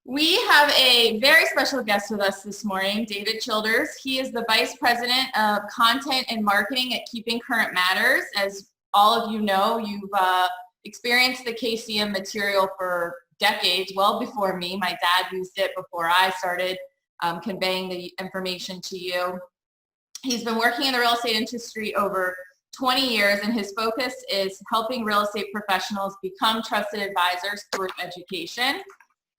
We have a very special guest with us this morning, David Childers. He is the Vice President of Content and Marketing at Keeping Current Matters. As all of you know, you've experienced the KCM material for decades, well before me. My dad used it before I started conveying the information to you. He's been working in the real estate industry over 20 years, and his focus is helping real estate professionals become trusted advisors through education.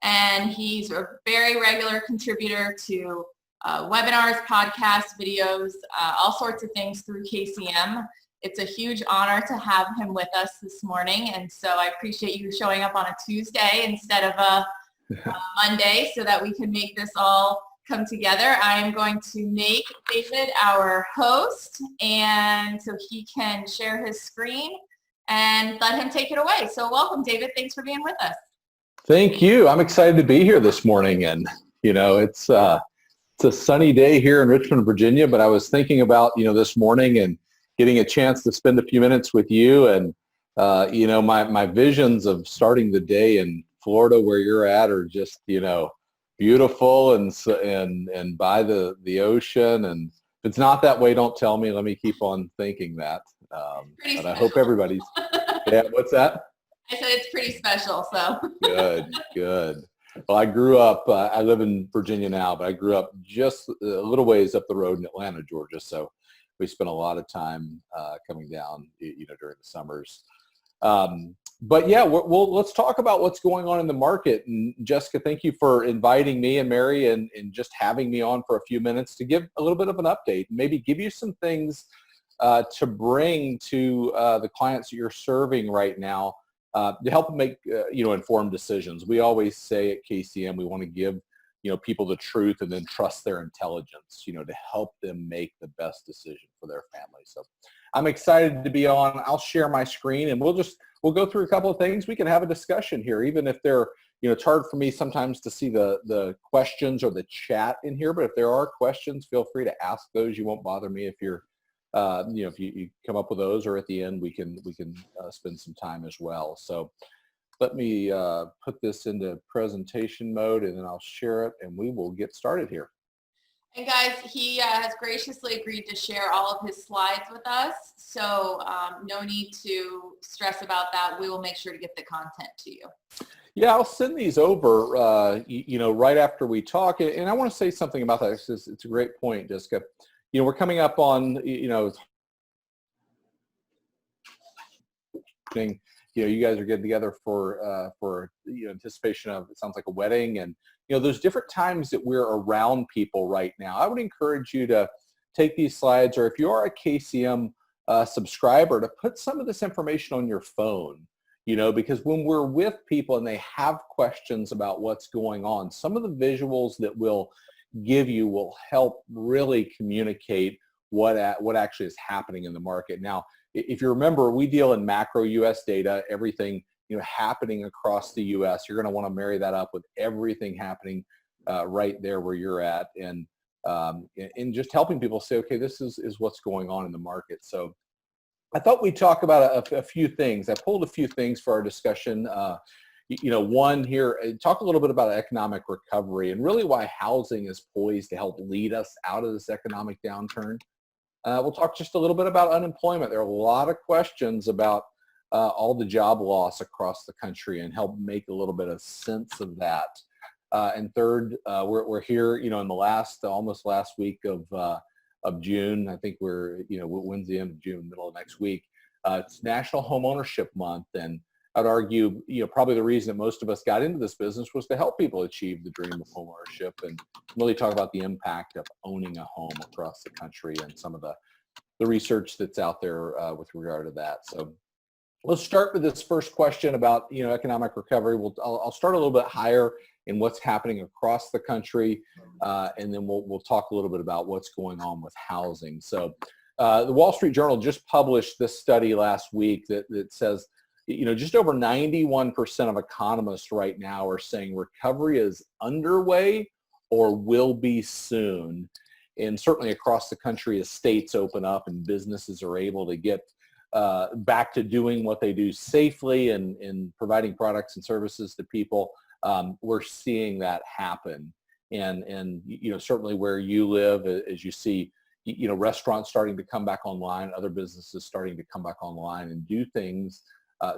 And he's a very regular contributor to webinars, podcasts, videos, all sorts of things through KCM. It's a huge honor to have him with us this morning, and so I appreciate you showing up on a Tuesday instead of a Monday so that we can make this all come together. I am going to make David our host, and so he can share his screen and let him take it away. So welcome, David. Thanks for being with us. Thank you. I'm excited to be here this morning, and it's a sunny day here in Richmond, Virginia. But I was thinking about this morning and getting a chance to spend a few minutes with you, and my visions of starting the day in Florida, where you're at, are just beautiful and by the ocean. And if it's not that way, don't tell me. Let me keep on thinking that. But I hope everybody's. Yeah. What's that? I said it's pretty special, so. Good. Well, I grew up, I live in Virginia now, but I grew up just a little ways up the road in Atlanta, Georgia. So we spent a lot of time coming down, during the summers. But yeah, let's talk about what's going on in the market. And Jessica, thank you for inviting me and Mary and just having me on for a few minutes to give a little bit of an update, maybe give you some things to bring to the clients that you're serving right now. To help them make informed decisions. We always say at KCM we want to give people the truth and then trust their intelligence to help them make the best decision for their family. So I'm excited to be on. I'll share my screen and we'll go through a couple of things. We can have a discussion here, even if they're it's hard for me sometimes to see the questions or the chat in here. But if there are questions, feel free to ask those. You won't bother me if you're if you come up with those, or at the end we can spend some time as well. So let me put this into presentation mode and then I'll share it and we will get started here. And guys, he has graciously agreed to share all of his slides with us. So no need to stress about that. We will make sure to get the content to you. Yeah, I'll send these over, right after we talk. And I want to say something about that. It's a great point, Jessica. We're coming up on, you guys are getting together for anticipation of, it sounds like a wedding, and those different times that we're around people right now. I would encourage you to take these slides, or if you are a KCM subscriber, to put some of this information on your phone, because when we're with people and they have questions about what's going on, some of the visuals that we'll give you will help really communicate what actually is happening in the market. Now, if you remember, we deal in macro U.S. data, everything happening across the U.S. You're going to want to marry that up with everything happening right there where you're at, and just helping people say, okay, this is what's going on in the market. So I thought we'd talk about a few things. I pulled a few things for our discussion. One here, talk a little bit about economic recovery and really why housing is poised to help lead us out of this economic downturn. We'll talk just a little bit about unemployment. There are a lot of questions about all the job loss across the country and help make a little bit of sense of that. And third, we're here, in the almost last week of June. I think we're, when's the end of June, middle of next week. It's National Homeownership Month, and I'd argue, probably the reason that most of us got into this business was to help people achieve the dream of homeownership and really talk about the impact of owning a home across the country and some of the research that's out there with regard to that. So let's start with this first question about, economic recovery. I'll start a little bit higher in what's happening across the country, and then we'll talk a little bit about what's going on with housing. So the Wall Street Journal just published this study last week that says, just over 91% of economists right now are saying recovery is underway or will be soon. And certainly across the country, as states open up and businesses are able to get back to doing what they do safely and providing products and services to people, we're seeing that happen. And certainly where you live, as you see, restaurants starting to come back online, other businesses starting to come back online and do things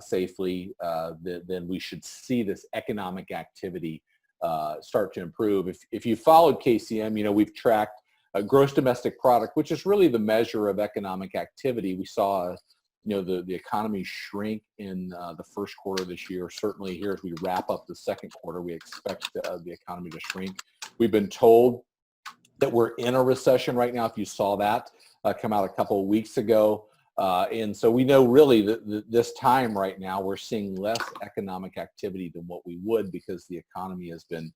safely, then we should see this economic activity start to improve. If you followed KCM, we've tracked gross domestic product, which is really the measure of economic activity. We saw, the economy shrink in the first quarter of this year. Certainly here as we wrap up the second quarter, we expect the economy to shrink. We've been told that we're in a recession right now, if you saw that come out a couple of weeks ago. And so we know really that this time right now, we're seeing less economic activity than what we would because the economy has been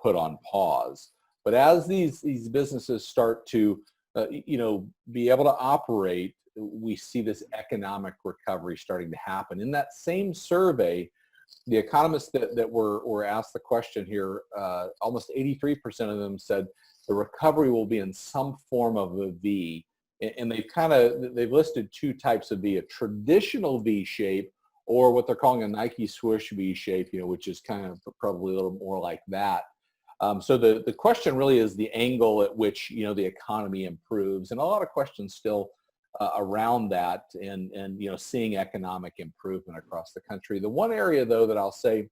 put on pause. But as these businesses start to, be able to operate, we see this economic recovery starting to happen. In that same survey, the economists that were asked the question here, almost 83% of them said the recovery will be in some form of a V. And they've listed two types of V: a traditional V shape, or what they're calling a Nike swoosh V shape, which is kind of probably a little more like that. So the question really is the angle at which, the economy improves, and a lot of questions still around that and seeing economic improvement across the country. The one area, though, that I'll say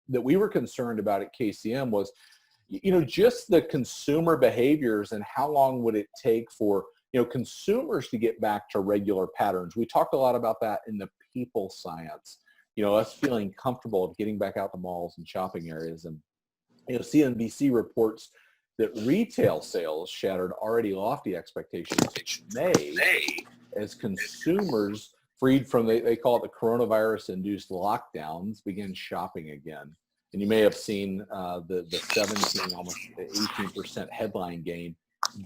that we were concerned about at KCM was, just the consumer behaviors and how long would it take for, consumers to get back to regular patterns. We talked a lot about that in the people science, us feeling comfortable of getting back out to malls and shopping areas. And, CNBC reports that retail sales shattered already lofty expectations in May as consumers freed from, they call it the coronavirus-induced lockdowns, began shopping again. And you may have seen the 17, almost 18% headline gain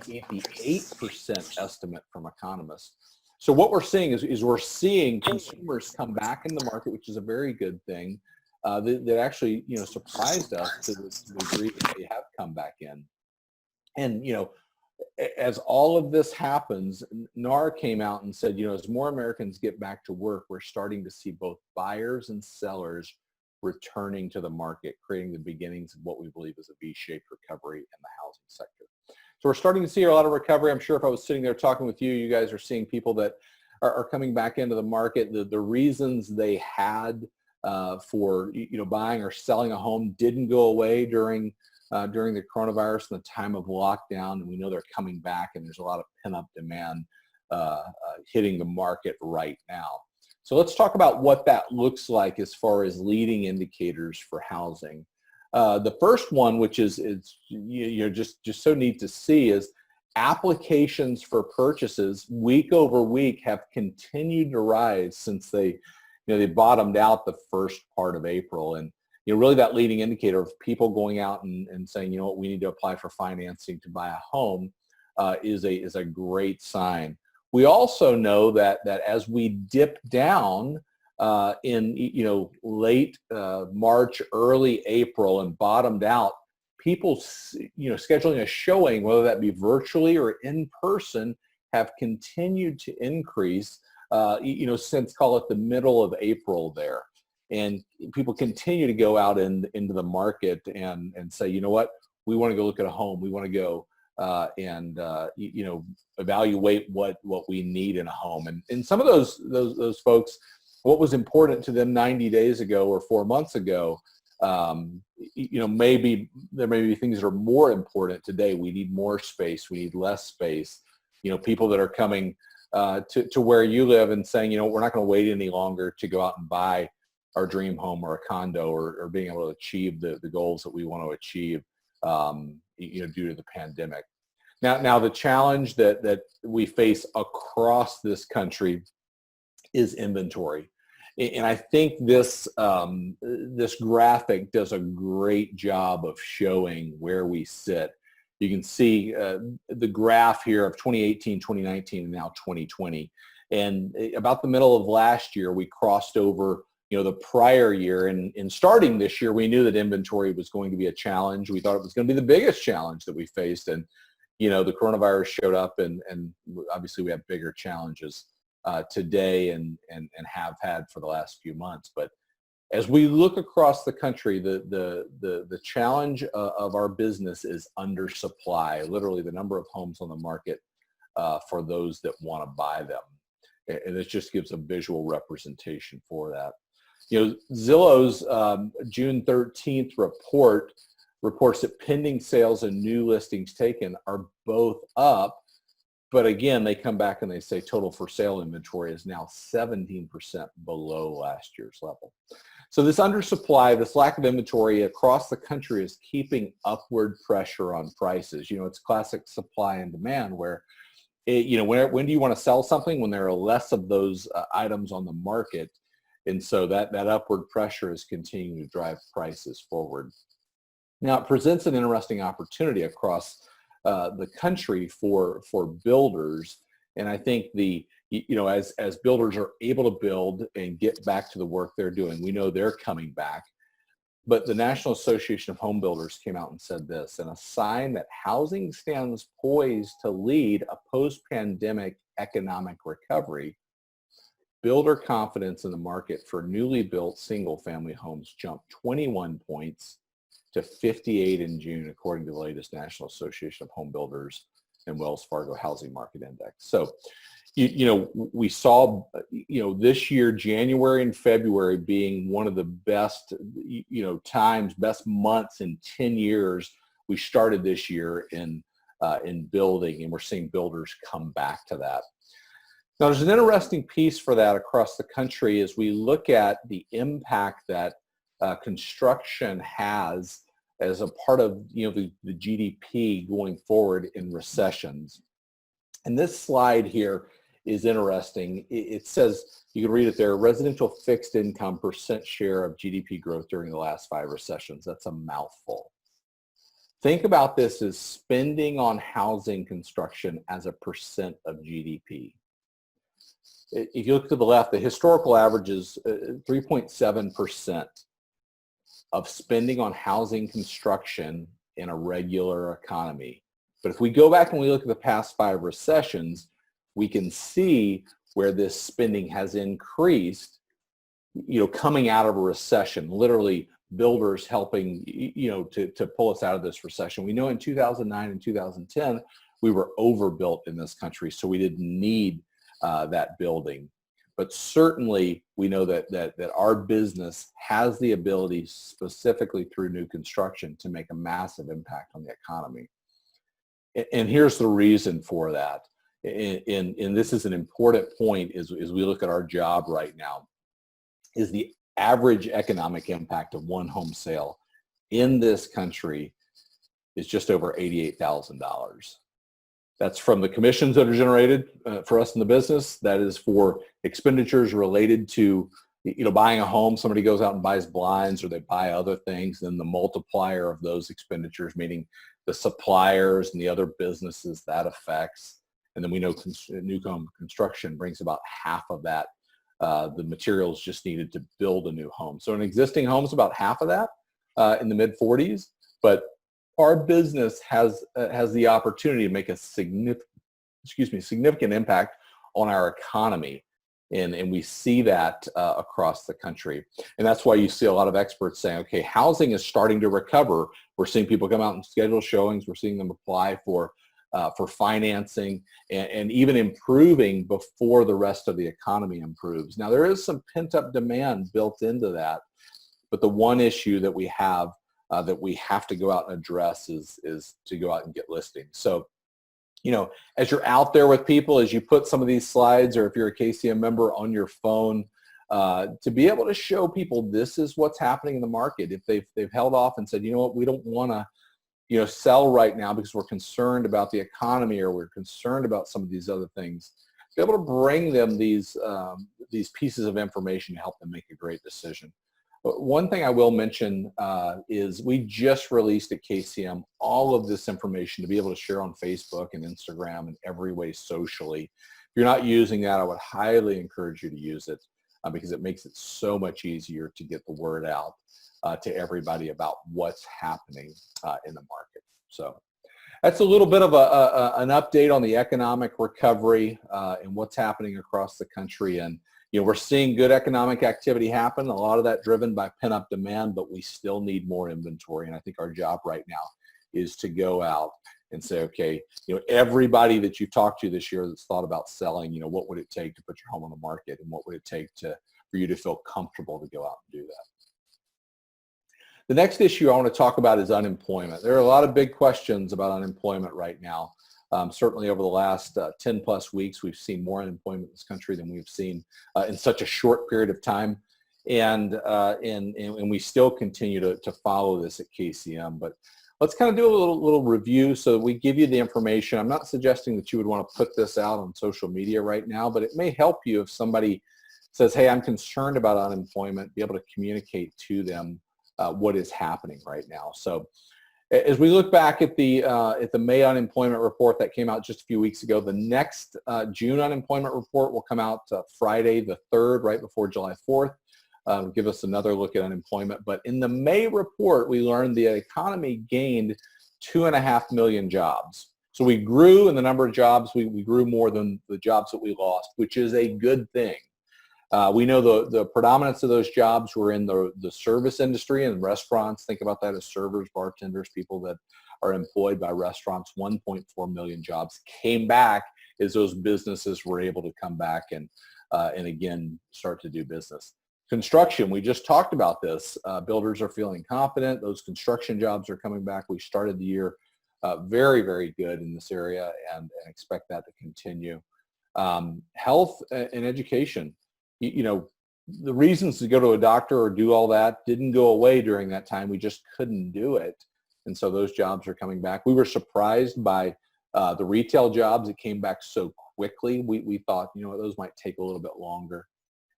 beat the 8% estimate from economists. So what we're seeing is we're seeing consumers come back in the market, which is a very good thing. That actually, surprised us to the degree that they have come back in. And, as all of this happens, NAR came out and said, as more Americans get back to work, we're starting to see both buyers and sellers returning to the market, creating the beginnings of what we believe is a V-shaped recovery in the housing sector. So we're starting to see a lot of recovery. I'm sure if I was sitting there talking with you, you guys are seeing people that are coming back into the market. The reasons they had for buying or selling a home didn't go away during the coronavirus and the time of lockdown, and we know they're coming back, and there's a lot of pent-up demand hitting the market right now. So let's talk about what that looks like as far as leading indicators for housing. The first one, which is just so neat to see, is applications for purchases week over week have continued to rise since they bottomed out the first part of April. And really that leading indicator of people going out and saying, we need to apply for financing to buy a home is a great sign. We also know that as we dip down in late March, early April, and bottomed out, people scheduling a showing, whether that be virtually or in person, have continued to increase since, call it, the middle of April there. And people continue to go out into the market and say, we want to go look at a home. We want to go and evaluate what we need in a home. And some of those folks, what was important to them 90 days ago or 4 months ago, maybe there may be things that are more important today. We need more space. We need less space. People that are coming to where you live and saying, we're not going to wait any longer to go out and buy our dream home or a condo or being able to achieve the goals that we want to achieve, due to the pandemic. Now the challenge that we face across this country is inventory. And I think this graphic does a great job of showing where we sit. You can see the graph here of 2018, 2019, and now 2020. And about the middle of last year, we crossed over the prior year. And starting this year, we knew that inventory was going to be a challenge. We thought it was going to be the biggest challenge that we faced. And, the coronavirus showed up, and obviously we have bigger challenges today and have had for the last few months. But As we look across the country, the challenge of our business is undersupply, literally the number of homes on the market for those that want to buy them. And it just gives a visual representation for that. Zillow's June 13th report reports that pending sales and new listings taken are both up. But again, they come back and they say total for sale inventory is now 17% below last year's level. So this undersupply, this lack of inventory across the country is keeping upward pressure on prices. It's classic supply and demand where, when do you want to sell something? When there are less of those items on the market. And so that upward pressure is continuing to drive prices forward. Now, it presents an interesting opportunity across the country for builders. And I think as builders are able to build and get back to the work they're doing, we know they're coming back. But the National Association of Home Builders came out and said this, and a sign that housing stands poised to lead a post-pandemic economic recovery. Builder confidence in the market for newly built single-family homes jumped 21 points to 58 in June, according to the latest National Association of Home Builders and Wells Fargo Housing Market Index. So, we saw, this year, January and February being one of the best, best months in 10 years. We started this year in building, and we're seeing builders come back to that. Now, there's an interesting piece for that across the country as we look at the impact that construction has as a part of the GDP going forward in recessions. And this slide here is interesting. It says, you can read it there, residential fixed income percent share of GDP growth during the last 5 recessions. That's a mouthful. Think about this as spending on housing construction as a percent of GDP. If you look to the left, the historical average is 3.7% of spending on housing construction in a regular economy. But if we go back and we look at the past 5 recessions, we can see where this spending has increased, coming out of a recession, literally builders helping, to pull us out of this recession. We know in 2009 and 2010, we were overbuilt in this country, so we didn't need that building. But certainly we know that our business has the ability, specifically through new construction, to make a massive impact on the economy. And here's the reason for that. And this is an important point as we look at our job right now, is the average economic impact of one home sale in this country is just over $88,000. That's from the commissions that are generated for us in the business. That is for expenditures related to, buying a home. Somebody goes out and buys blinds or they buy other things. Then the multiplier of those expenditures, meaning the suppliers and the other businesses that affects. And then we know new home construction brings about half of that. The materials just needed to build a new home. So an existing home is about half of that in the mid 40s. But our business has the opportunity to make a significant impact on our economy. And we see that across the country. And that's why you see a lot of experts saying, okay, housing is starting to recover. We're seeing people come out and schedule showings. We're seeing them apply for financing and even improving before the rest of the economy improves. Now, there is some pent-up demand built into that. But the one issue that we have to go out and address is to go out and get listings. So, as you're out there with people, as you put some of these slides, or if you're a KCM member on your phone, to be able to show people this is what's happening in the market. If they've held off and said, you know what, we don't want to, sell right now because we're concerned about the economy or we're concerned about some of these other things, be able to bring them these pieces of information to help them make a great decision. One thing I will mention is we just released at KCM all of this information to be able to share on Facebook and Instagram and every way socially. If you're not using that, I would highly encourage you to use it because it makes it so much easier to get the word out to everybody about what's happening in the market. So that's a little bit of an update on the economic recovery and what's happening across the country. And we're seeing good economic activity happen, a lot of that driven by pent-up demand, but we still need more inventory. And I think our job right now is to go out and say, okay, everybody that you've talked to this year that's thought about selling, what would it take to put your home on the market, and what would it take for you to feel comfortable to go out and do that? The next issue I want to talk about is unemployment. There are a lot of big questions about unemployment right now. Certainly over the last 10 plus weeks, we've seen more unemployment in this country than we've seen in such a short period of time. And we still continue to follow this at KCM. But let's kind of do a little review so that we give you the information. I'm not suggesting that you would want to put this out on social media right now, but it may help you if somebody says, hey, I'm concerned about unemployment, be able to communicate to them what is happening right now. So as we look back at the May unemployment report that came out just a few weeks ago, the next June unemployment report will come out Friday the 3rd, right before July 4th. Give us another look at unemployment. But in the May report, we learned the economy gained 2.5 million jobs. So we grew in the number of jobs. We grew more than the jobs that we lost, which is a good thing. We know the predominance of those jobs were in the service industry and restaurants. Think about that as servers, bartenders, people that are employed by restaurants. 1.4 million jobs came back as those businesses were able to come back and again start to do business. Construction, we just talked about this. Builders are feeling confident. Those construction jobs are coming back. We started the year very, very good in this area and expect that to continue. Health and education. The reasons to go to a doctor or do all that didn't go away during that time. We just couldn't do it. And so those jobs are coming back. We were surprised by the retail jobs that came back so quickly. We thought, those might take a little bit longer.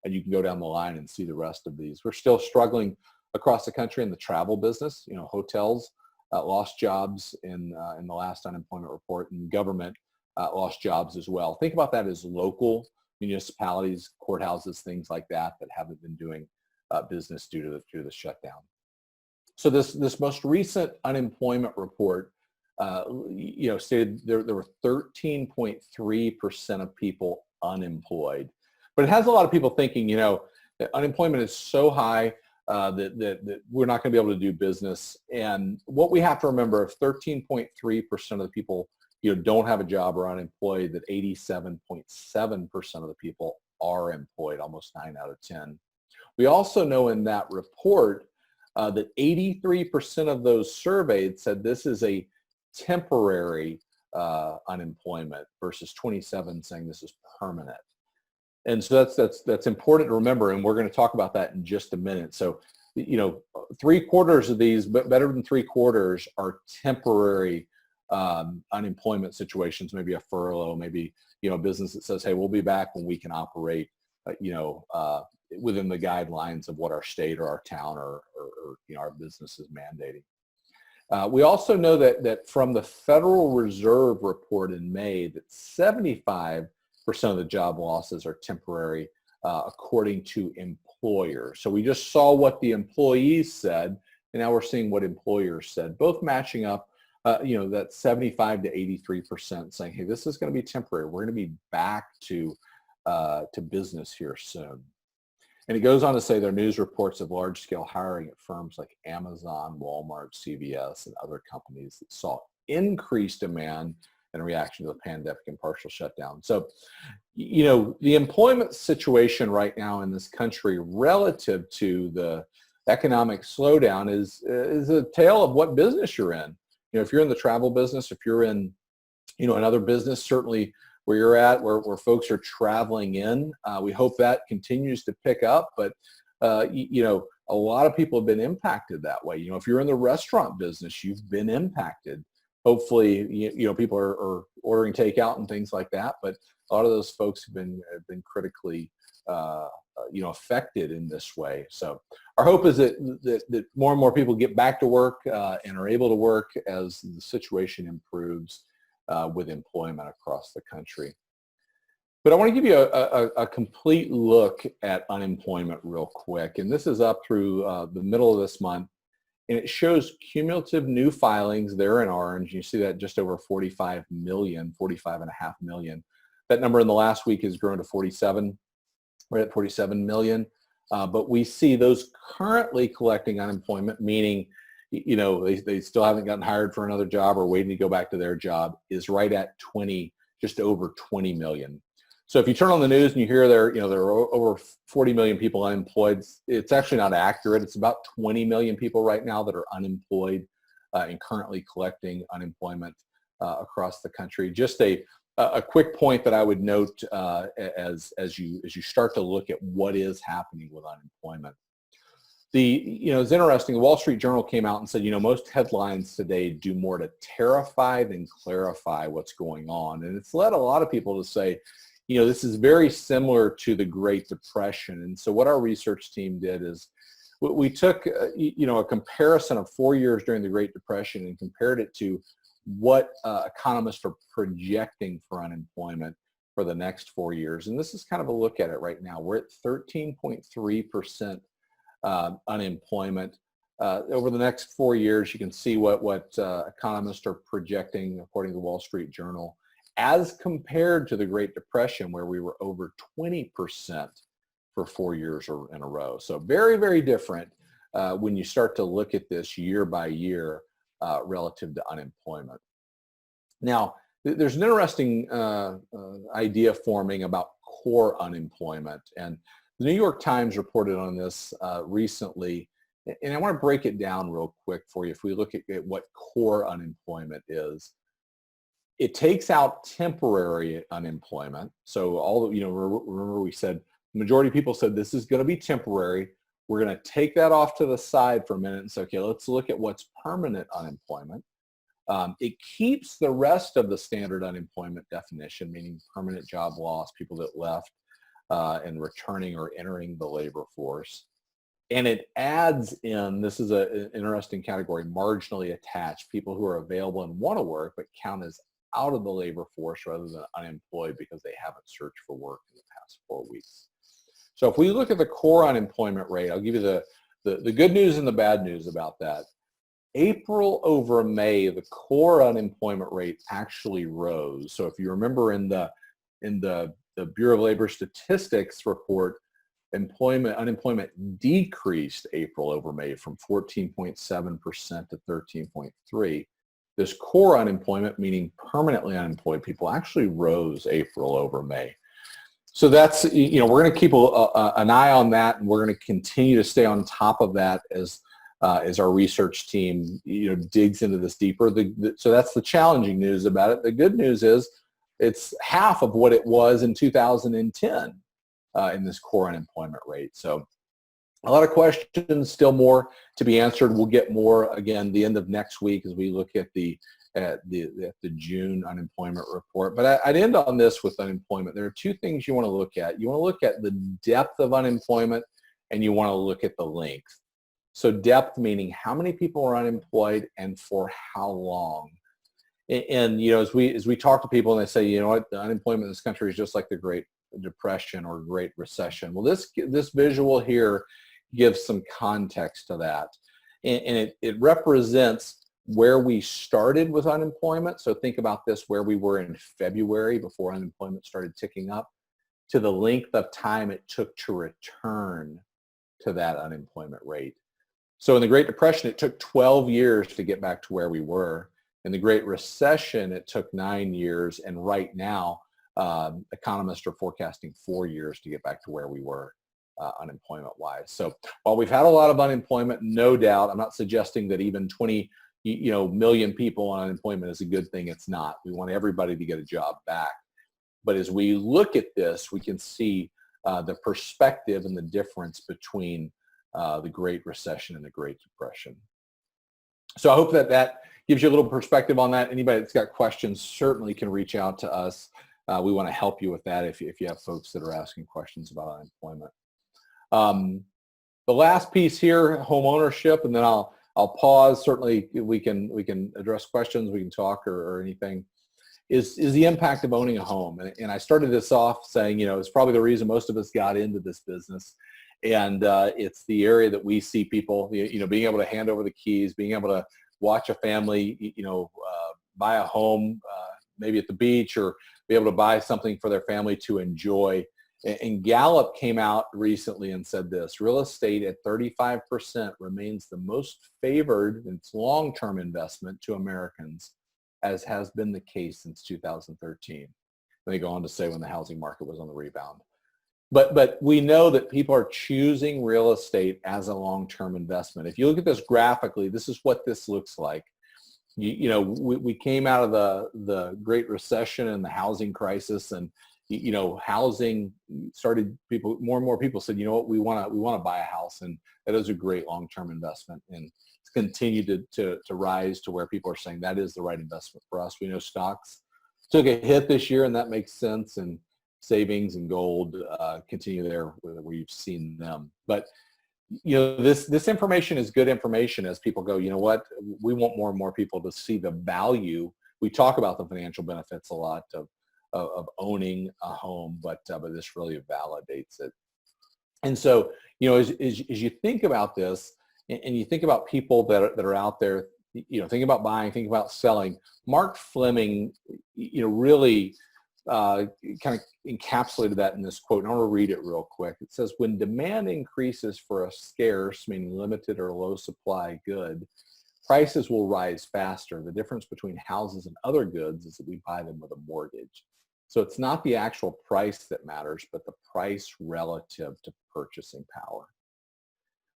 And you can go down the line and see the rest of these. We're still struggling across the country in the travel business. Hotels lost jobs in the last unemployment report, and government lost jobs as well. Think about that as local municipalities, courthouses, things like that haven't been doing business due to the shutdown. So this most recent unemployment report, stated there were 13.3% of people unemployed. But it has a lot of people thinking, that unemployment is so high that we're not going to be able to do business. And what we have to remember, if 13.3% of the people don't have a job or unemployed, that 87.7% of the people are employed, almost 9 out of 10. We also know in that report that 83% of those surveyed said this is a temporary unemployment versus 27 saying this is permanent. And so that's important to remember, and we're going to talk about that in just a minute. So, 3/4 of these, but better than 3/4, are temporary unemployment situations, maybe a furlough, maybe, a business that says, hey, we'll be back when we can operate, within the guidelines of what our state or our town or our business is mandating. We also know that from the Federal Reserve report in May that 75% of the job losses are temporary, according to employers. So we just saw what the employees said, and now we're seeing what employers said, both matching up, that 75 to 83% saying, hey, this is going to be temporary. We're going to be back to business here soon. And it goes on to say there are news reports of large-scale hiring at firms like Amazon, Walmart, CVS, and other companies that saw increased demand in reaction to the pandemic and partial shutdown. So, the employment situation right now in this country relative to the economic slowdown is a tale of what business you're in. If you're in the travel business, if you're in, another business, certainly where you're at, where folks are traveling in, we hope that continues to pick up. But, a lot of people have been impacted that way. If you're in the restaurant business, you've been impacted. Hopefully, people are ordering takeout and things like that, but a lot of those folks have been critically, affected in this way. So our hope is that more and more people get back to work and are able to work as the situation improves with employment across the country. But I want to give you a complete look at unemployment real quick, and this is up through the middle of this month. And it shows cumulative new filings there in orange. You see that just over 45 million, 45.5 million. That number in the last week has grown to 47. We're at 47 million. But we see those currently collecting unemployment, meaning, they still haven't gotten hired for another job or waiting to go back to their job, is right at just over 20 million. So if you turn on the news and you hear there are over 40 million people unemployed, it's actually not accurate. It's about 20 million people right now that are unemployed and currently collecting unemployment across the country. Just a quick point that I would note as you start to look at what is happening with unemployment. It's interesting. The Wall Street Journal came out and said, most headlines today do more to terrify than clarify what's going on. And it's led a lot of people to say, this is very similar to the Great Depression. And so what our research team did is we took, a comparison of 4 years during the Great Depression and compared it to what economists are projecting for unemployment for the next 4 years. And this is kind of a look at it right now. We're at 13.3% unemployment. Over the next 4 years, you can see what economists are projecting according to the Wall Street Journal, as compared to the Great Depression, where we were over 20% for 4 years in a row. So very, very different when you start to look at this year by year relative to unemployment. Now, there's an interesting idea forming about core unemployment. And the New York Times reported on this recently. And I want to break it down real quick for you. If we look at what core unemployment is, it takes out temporary unemployment. So remember we said, the majority of people said this is going to be temporary. We're going to take that off to the side for a minute and say, okay, let's look at what's permanent unemployment. It keeps the rest of the standard unemployment definition, meaning permanent job loss, people that left and returning or entering the labor force. And it adds in, this is an interesting category, marginally attached, people who are available and want to work but count as out of the labor force rather than unemployed because they haven't searched for work in the past 4 weeks. So if we look at the core unemployment rate, I'll give you the good news and the bad news about that. April over May, the core unemployment rate actually rose. So if you remember in the Bureau of Labor Statistics report, unemployment decreased April over May from 14.7% to 13.3%. This core unemployment, meaning permanently unemployed people, actually rose April over May. So that's, we're going to keep an eye on that, and we're going to continue to stay on top of that as our research team, digs into this deeper. So that's the challenging news about it. The good news is it's half of what it was in 2010 in this core unemployment rate. So a lot of questions, still more to be answered. We'll get more again the end of next week as we look at the June unemployment report. But I'd end on this with unemployment. There are two things you want to look at. You want to look at the depth of unemployment, and you want to look at the length. So depth meaning how many people are unemployed and for how long. And as we talk to people and they say, what, the unemployment in this country is just like the Great Depression or Great Recession. Well, this visual here gives some context to that. And it represents where we started with unemployment. So think about this, where we were in February before unemployment started ticking up, to the length of time it took to return to that unemployment rate. So in the Great Depression, it took 12 years to get back to where we were. In the Great Recession, it took 9 years. And right now, economists are forecasting 4 years to get back to where we were unemployment-wise. So while we've had a lot of unemployment, no doubt, I'm not suggesting that even 20 million people on unemployment is a good thing. It's not. We want everybody to get a job back. But as we look at this, we can see the perspective and the difference between the Great Recession and the Great Depression. So I hope that gives you a little perspective on that. Anybody that's got questions certainly can reach out to us. We want to help you with that if you have folks that are asking questions about unemployment. The last piece here, home ownership, and then I'll pause. Certainly we can address questions, we can talk or anything, is the impact of owning a home. And I started this off saying, it's probably the reason most of us got into this business. And it's the area that we see people, being able to hand over the keys, being able to watch a family, buy a home, maybe at the beach, or be able to buy something for their family to enjoy. And Gallup came out recently and said this: real estate at 35% remains the most favored in its long-term investment to Americans, as has been the case since 2013. And they go on to say when the housing market was on the rebound. But we know that people are choosing real estate as a long-term investment. If you look at this graphically, this is what this looks like. We came out of the Great Recession and the housing crisis, and housing started, more and more people said, you know what, we want to buy a house, and that is a great long-term investment, and it's continued to rise to where people are saying that is the right investment for us. We know stocks took a hit this year, and that makes sense, and savings and gold continue there where you've seen them. But this information is good information as people go, you know what, we want more and more people to see the value. We talk about the financial benefits a lot of owning a home, but this really validates it. And so, as you think about this, and you think about people that are out there, think about buying, think about selling. Mark Fleming, really kind of encapsulated that in this quote, and I want to read it real quick. It says, when demand increases for a scarce, meaning limited or low supply good, prices will rise faster. The difference between houses and other goods is that we buy them with a mortgage. So it's not the actual price that matters, but the price relative to purchasing power.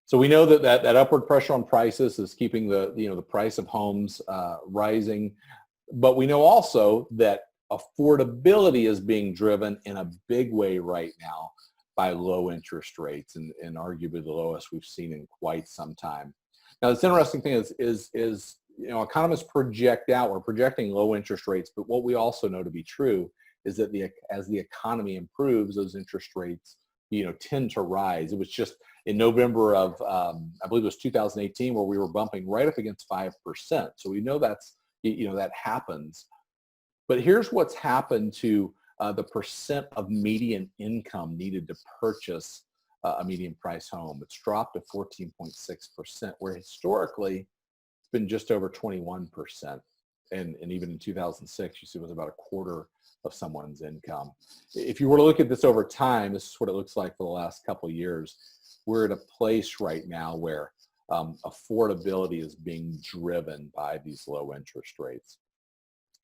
So we know that upward pressure on prices is keeping the price of homes rising, but we know also that affordability is being driven in a big way right now by low interest rates, and arguably the lowest we've seen in quite some time. Now, this interesting thing is economists project out, we're projecting low interest rates, but what we also know to be true is that as the economy improves, those interest rates tend to rise. It was just in November of I believe it was 2018 where we were bumping right up against 5%. So we know that's that happens. But here's what's happened to the percent of median income needed to purchase a median price home. It's dropped to 14.6%, where historically it's been just over 21%. And even in 2006, you see it was about a quarter of someone's income. If you were to look at this over time, this is what it looks like for the last couple of years. We're at a place right now where affordability is being driven by these low interest rates.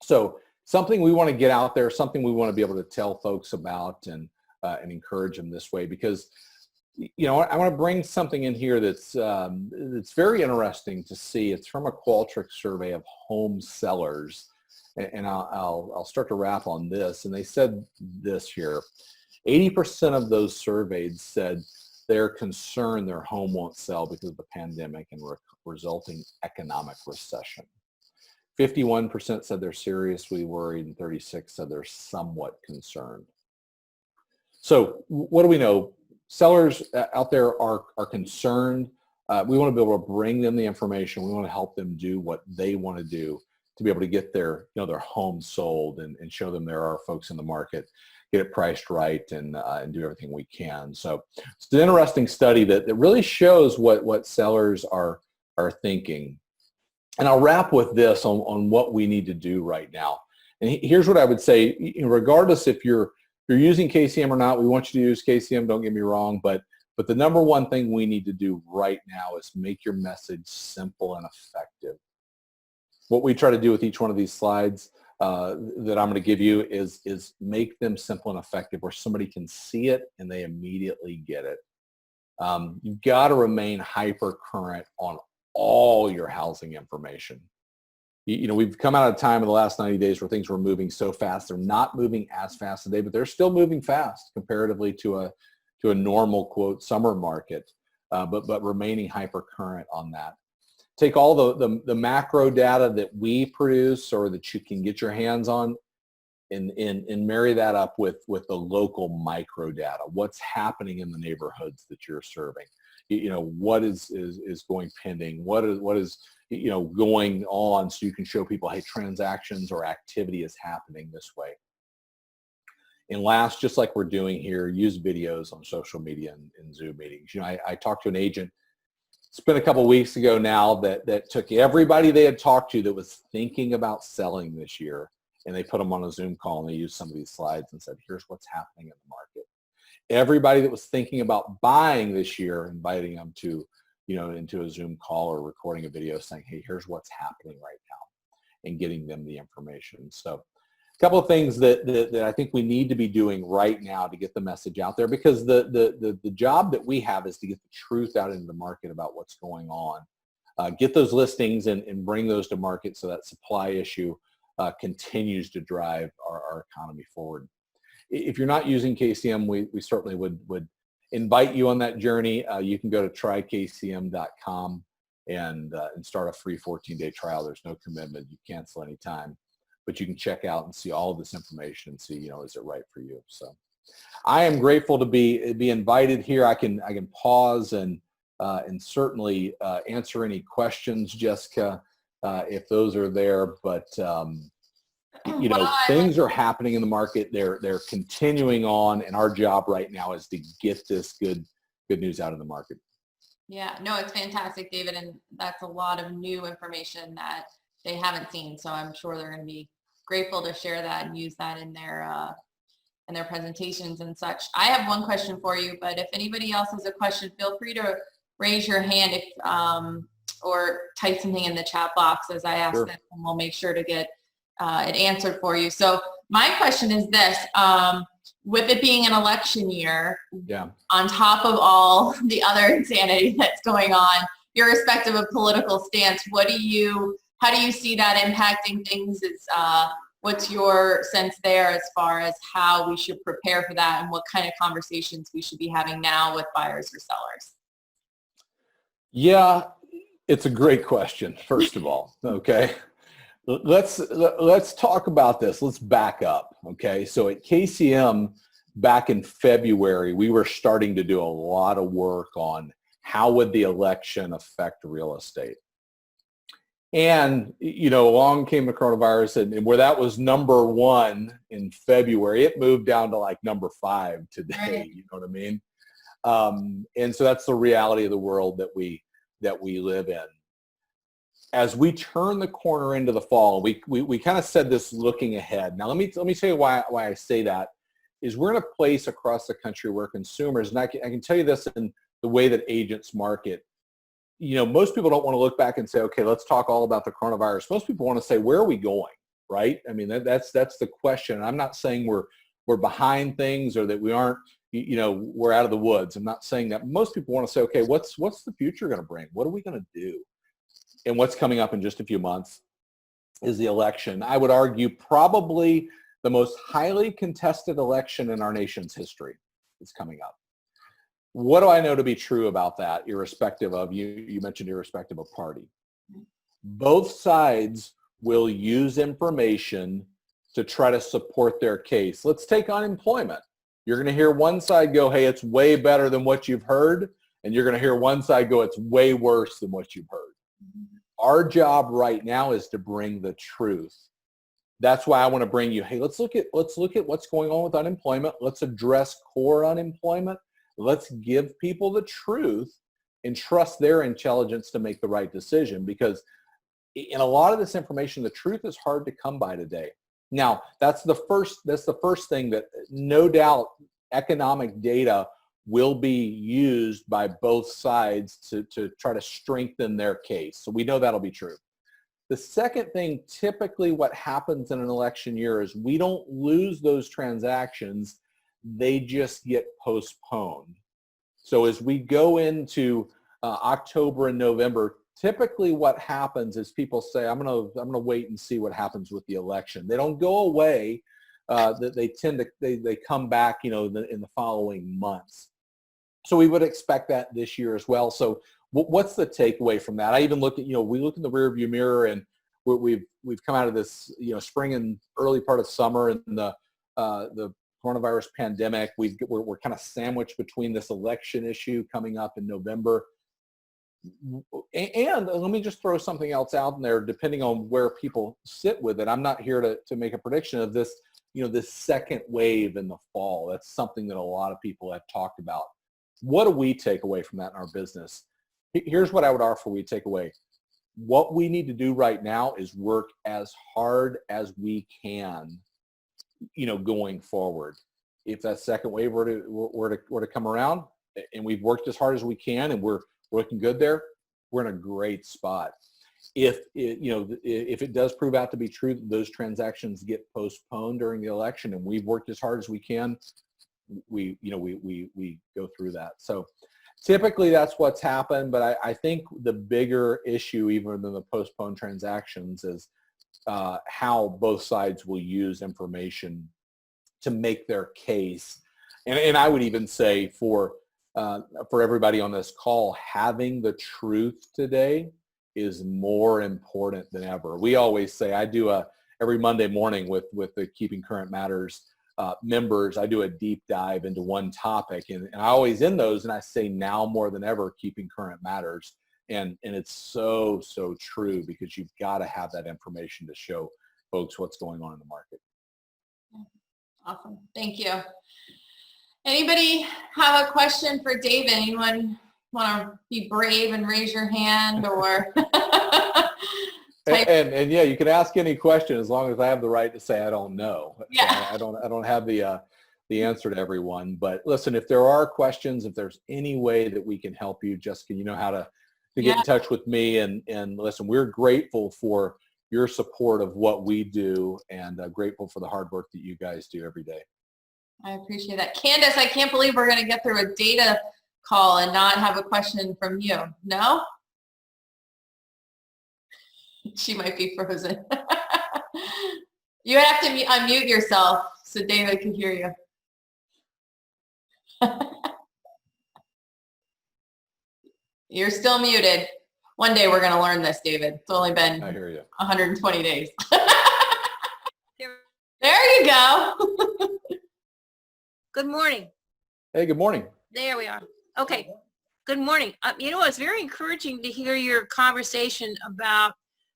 So something we want to get out there, something we want to be able to tell folks about and encourage them this way, because I want to bring something in here that's very interesting to see. It's from a Qualtrics survey of home sellers, and I'll start to wrap on this. And they said this here: 80% of those surveyed said they're concerned their home won't sell because of the pandemic and resulting economic recession. 51% said they're seriously worried, and 36% said they're somewhat concerned. So what do we know? Sellers out there are concerned. We want to be able to bring them the information. We want to help them do what they want to do to be able to get their home sold and show them there are folks in the market, get it priced right, and do everything we can. So it's an interesting study that really shows what sellers are thinking. And I'll wrap with this on what we need to do right now. And here's what I would say: regardless if you're using KCM or not, we want you to use KCM, don't get me wrong, but the number one thing we need to do right now is make your message simple and effective. What we try to do with each one of these slides that I'm going to give you is make them simple and effective where somebody can see it and they immediately get it. You've got to remain hyper current on all your housing information. We've come out of time in the last 90 days where things were moving so fast. They're not moving as fast today, but they're still moving fast comparatively to a normal, quote, summer market, but remaining hyper current on that. Take all the macro data that we produce or that you can get your hands on and marry that up with the local micro data. What's happening in the neighborhoods that you're serving? What is going pending? What is going on, so you can show people, hey, transactions or activity is happening this way. And last, just like we're doing here, use videos on social media and Zoom meetings. I talked to an agent, it's been a couple of weeks ago now, that took everybody they had talked to that was thinking about selling this year, and they put them on a Zoom call and they used some of these slides and said, here's what's happening in the market. everybody that was thinking about buying this year, inviting them to, into a Zoom call or recording a video saying, hey, here's what's happening right now, and getting them the information. So a couple of things that I think we need to be doing right now to get the message out there, because the job that we have is to get the truth out into the market about what's going on. Get those listings and bring those to market so that supply issue continues to drive our economy forward. If you're not using KCM, we certainly would invite you on that journey. You can go to trykcm.com and start a free 14-day trial. There's no commitment. You cancel anytime, but you can check out and see all of this information and see, is it right for you? So I am grateful to be invited here. I can pause and certainly answer any questions, Jessica, if those are there. But things are happening in the market. They're continuing on, and our job right now is to get this good news out in the market. Yeah, no, it's fantastic, David, and that's a lot of new information that they haven't seen. So I'm sure they're going to be grateful to share that and use that in their presentations and such. I have one question for you, but if anybody else has a question, feel free to raise your hand if or type something in the chat box as I ask them, and we'll make sure to get it answered for you. So my question is this, with it being an election year, on top of all the other insanity that's going on, irrespective of political stance, how do you see that impacting things? What's your sense there as far as how we should prepare for that, and what kind of conversations we should be having now with buyers or sellers? Yeah, it's a great question, first of all. Okay. Let's talk about this. Let's back up. Okay. So at KCM back in February, we were starting to do a lot of work on how would the election affect real estate. And, along came the coronavirus, and where that was number one in February, it moved down to like number 5 today. Right. You know what I mean? And so that's the reality of the world that we live in. As we turn the corner into the fall, we kind of said this looking ahead. Now let me tell you why I say that is we're in a place across the country where consumers, and I can tell you this in the way that agents market, most people don't want to look back and say, okay, let's talk all about the coronavirus. Most people want to say, where are we going? Right? I mean, that's the question. I'm not saying we're behind things or that we aren't, we're out of the woods. I'm not saying that. Most people want to say, okay, what's the future going to bring? What are we going to do? And what's coming up in just a few months is the election. I would argue probably the most highly contested election in our nation's history is coming up. What do I know to be true about that, irrespective of, you mentioned irrespective of party? Both sides will use information to try to support their case. Let's take unemployment. You're going to hear one side go, hey, it's way better than what you've heard. And you're going to hear one side go, it's way worse than what you've heard. Our job right now is to bring the truth. That's why I want to bring you, hey, let's look at what's going on with unemployment. Let's address core unemployment. Let's give people the truth and trust their intelligence to make the right decision, because in a lot of this information, the truth is hard to come by today. Now, that's the first thing that no doubt economic data will be used by both sides to try to strengthen their case. So we know that'll be true. The second thing, typically what happens in an election year is we don't lose those transactions. They just get postponed. So as we go into October and November, typically what happens is people say, I'm gonna wait and see what happens with the election. They don't go away. They come back, in the following months. So we would expect that this year as well. So what's the takeaway from that? I even look at, we look in the rearview mirror, and we've come out of this, spring and early part of summer and the coronavirus pandemic. We're kind of sandwiched between this election issue coming up in November. And let me just throw something else out in there, depending on where people sit with it. I'm not here to make a prediction of this, this second wave in the fall. That's something that a lot of people have talked about. What do we take away from that in our business? Here's what I would offer we take away. What we need to do right now is work as hard as we can, going forward. if that second wave were to come around, and we've worked as hard as we can, and we're looking good there, we're in a great spot. If it does prove out to be true that those transactions get postponed during the election, and we've worked as hard as we can, we go through that. So typically that's what's happened, but I think the bigger issue, even than the postponed transactions, is how both sides will use information to make their case. And I would even say for everybody on this call, having the truth today is more important than ever. We always say, I do every Monday morning with the Keeping Current Matters members, I do a deep dive into one topic, and I always end those and I say, now more than ever, keeping current matters. And it's so true, because you've got to have that information to show folks what's going on in the market. Awesome. Thank you. Anybody have a question for David? Anyone want to be brave and raise your hand, or and yeah, you can ask any question as long as I have the right to say I don't know. Yeah. I don't have the answer to everyone. But listen, if there are questions, if there's any way that we can help you, Jessica, you know how to get in touch with me. And listen, we're grateful for your support of what we do, and grateful for the hard work that you guys do every day. I appreciate that. Candace, I can't believe we're going to get through a data call and not have a question from you. No? She might be frozen. You have to unmute yourself so David can hear you. You're still muted. One day we're going to learn this, David. It's only been 120 days. There you go. Good morning. Hey, good morning. There we are. Okay. Good morning. It's very encouraging to hear your conversation about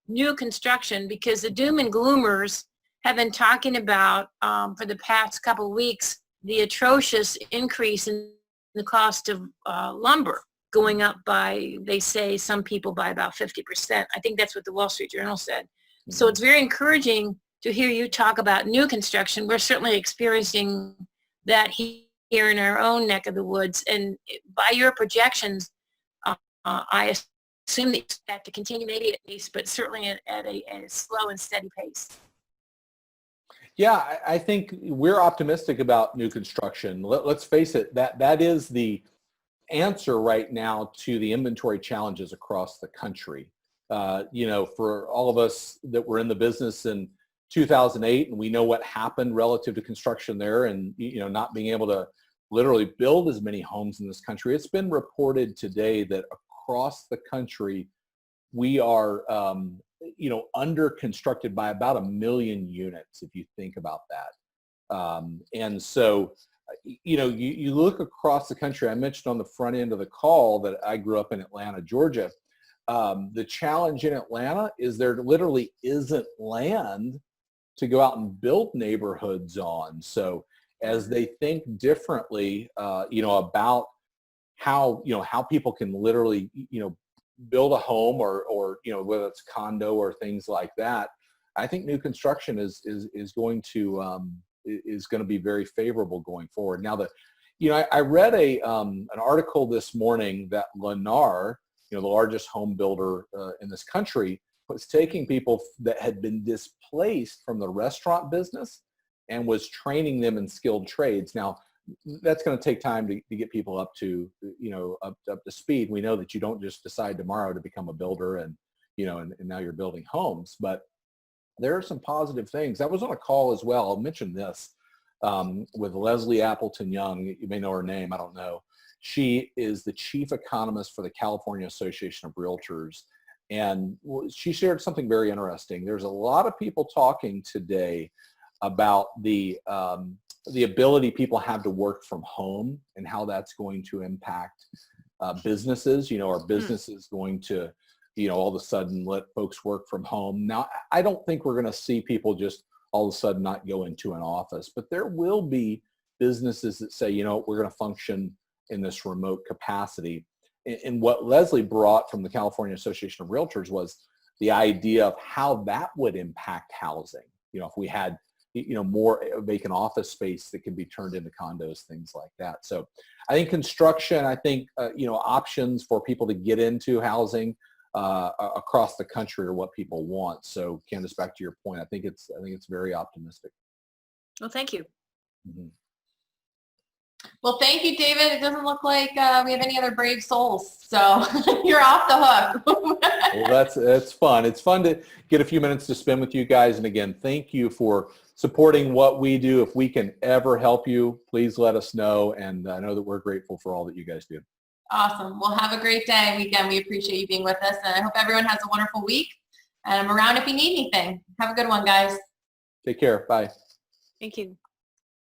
new construction, because the doom and gloomers have been talking about for the past couple of weeks the atrocious increase in the cost of lumber, going up by, they say, some people by about 50%. I think that's what the Wall Street Journal said. Mm-hmm. So it's very encouraging to hear you talk about new construction. We're certainly experiencing that here in our own neck of the woods. And by your projections, I assume that to continue, maybe at least, but certainly at a slow and steady pace. Yeah, I think we're optimistic about new construction. Let's face it, that is the answer right now to the inventory challenges across the country. For all of us that were in the business in 2008, and we know what happened relative to construction there, and not being able to literally build as many homes in this country. It's been reported today that across the country we are under constructed by about 1 million units, if you think about that. And so you look across the country. I mentioned on the front end of the call that I grew up in Atlanta, Georgia. The challenge in Atlanta is there literally isn't land to go out and build neighborhoods on. So as they think differently, about how people can literally, build a home or whether it's a condo or things like that, I think new construction is going to be very favorable going forward. Now, I read an article this morning that Lennar, the largest home builder in this country, was taking people that had been displaced from the restaurant business and was training them in skilled trades. Now, that's going to take time to get people up to speed. We know that you don't just decide tomorrow to become a builder and now you're building homes, but there are some positive things. I was on a call as well. I'll mention this with Leslie Appleton Young. You may know her name. I don't know. She is the chief economist for the California Association of Realtors. And she shared something very interesting. There's a lot of people talking today about the ability people have to work from home and how that's going to impact businesses. Are businesses going to, all of a sudden let folks work from home? Now, I don't think we're going to see people just all of a sudden not go into an office, but there will be businesses that say, we're going to function in this remote capacity. And what Leslie brought from the California Association of Realtors was the idea of how that would impact housing. If we had more vacant office space that can be turned into condos, things like that. So I think construction, options for people to get into housing across the country are what people want. So Candace, back to your point, I think it's very optimistic. Well, thank you. Mm-hmm. Well, thank you, David. It doesn't look like we have any other brave souls, so you're off the hook. Well, that's fun. It's fun to get a few minutes to spend with you guys. And again, thank you for supporting what we do. If we can ever help you, please let us know. And I know that we're grateful for all that you guys do. Awesome. Well, have a great day and weekend. We appreciate you being with us, and I hope everyone has a wonderful week. And I'm around if you need anything. Have a good one, guys. Take care. Bye. Thank you.